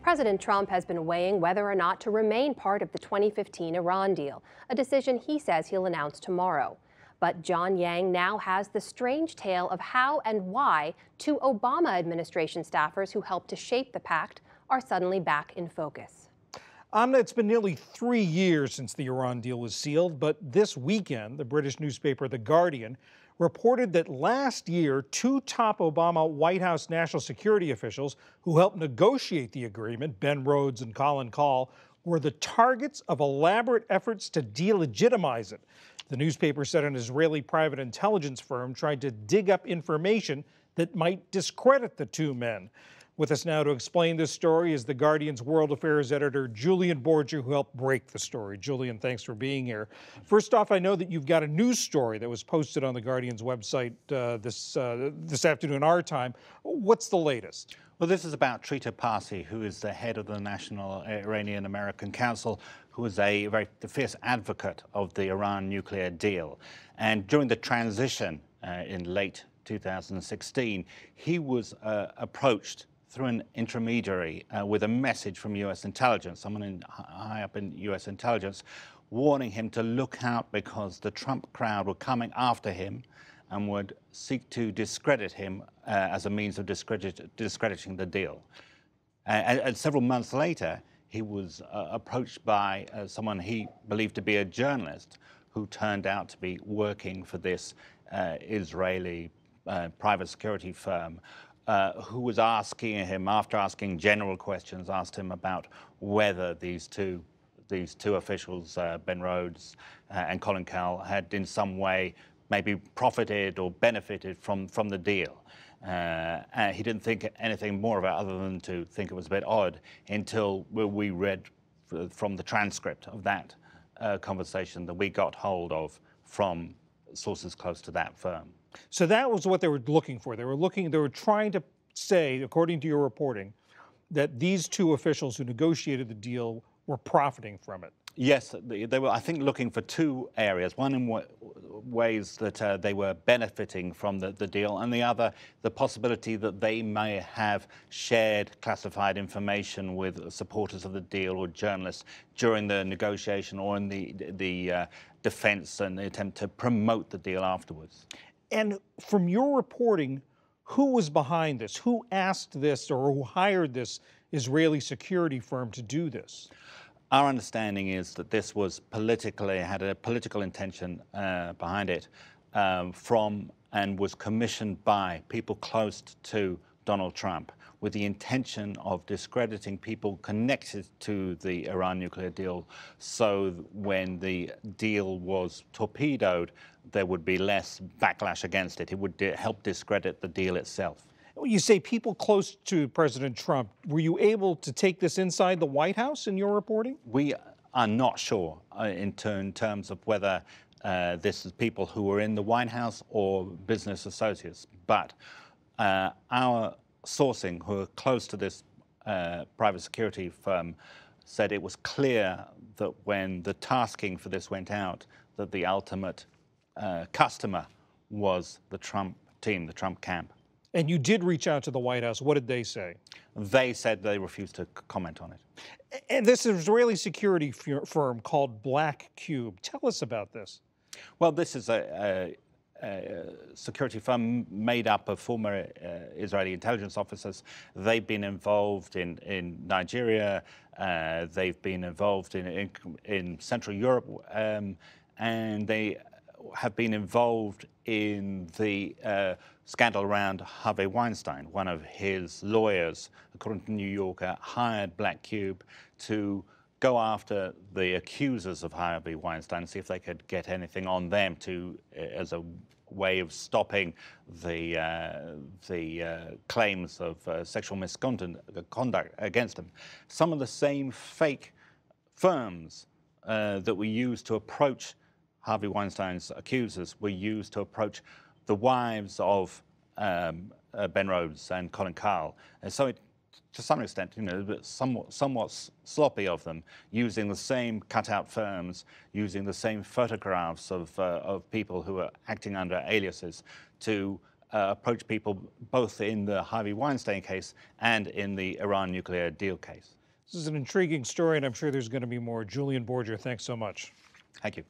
President Trump has been weighing whether or not to remain part of the 2015 Iran deal, a decision he says he'll announce tomorrow. But John Yang now has the strange tale of how and why two Obama administration staffers who helped to shape the pact are suddenly back in focus. Amna, it's been nearly 3 years since the Iran deal was sealed, but this weekend, the British newspaper The Guardian reported that last year, two top Obama White House national security officials who helped negotiate the agreement, Ben Rhodes and Colin Kahl, were the targets of elaborate efforts to delegitimize it. The newspaper said an Israeli private intelligence firm tried to dig up information that might discredit the two men. With us now to explain this story is The Guardian's World Affairs editor, Julian Borger, who helped break the story. Julian, thanks for being here. First off, I know that you've got a news story that was posted on The Guardian's website this afternoon, our time. What's the latest? Well, this is about Trita Parsi, who is the head of the National Iranian-American Council, who is a very fierce advocate of the Iran nuclear deal. And during the transition in late 2016, he was approached through an intermediary with a message from U.S. intelligence, someone high up in U.S. intelligence, warning him to look out because the Trump crowd were coming after him and would seek to discredit him as a means of discrediting the deal. And several months later, he was approached by someone he believed to be a journalist who turned out to be working for this Israeli private security firm, who was asking him, after asking general questions, asked him about whether these two officials, Ben Rhodes and Colin Kahl, had in some way maybe profited or benefited from the deal. He didn't think anything more of it other than to think it was a bit odd until we read from the transcript of that conversation that we got hold of from sources close to that firm. So that was what they were looking for. They were trying to say, according to your reporting, that these two officials who negotiated the deal were profiting from it. Yes, they were, I think, looking for two areas. One in ways that they were benefiting from the deal, and the other, the possibility that they may have shared classified information with supporters of the deal or journalists during the negotiation or in the defense and the attempt to promote the deal afterwards. And from your reporting, who was behind this? Who asked this or who hired this Israeli security firm to do this? Our understanding is that this was had a political intention behind it and was commissioned by people close to Donald Trump with the intention of discrediting people connected to the Iran nuclear deal, so when the deal was torpedoed, there would be less backlash against it. It would help discredit the deal itself. When you say people close to President Trump, were you able to take this inside the White House in your reporting? We are not sure in terms of whether this is people who were in the White House or business associates, but our sourcing, who are close to this private security firm, said it was clear that when the tasking for this went out, that the ultimate customer was the Trump team, the Trump camp. And you did reach out to the White House. What did they say? They said they refused to comment on it. And this Israeli security firm called Black Cube. Tell us about this. Well, this is a security firm made up of former Israeli intelligence officers. They've been involved in Nigeria. They've been involved in Central Europe, and they have been involved in the scandal around Harvey Weinstein. One of his lawyers, according to New Yorker, hired Black Cube to go after the accusers of Harvey Weinstein, see if they could get anything on them as a way of stopping the claims of sexual misconduct against them. Some of the same fake firms that were used to approach Harvey Weinstein's accusers were used to approach the wives of Ben Rhodes and Colin Kahl. And so to some extent, somewhat sloppy of them, using the same cutout firms, using the same photographs of people who are acting under aliases to approached people both in the Harvey Weinstein case and in the Iran nuclear deal case. This is an intriguing story, and I'm sure there's going to be more. Julian Borger, thanks so much. Thank you.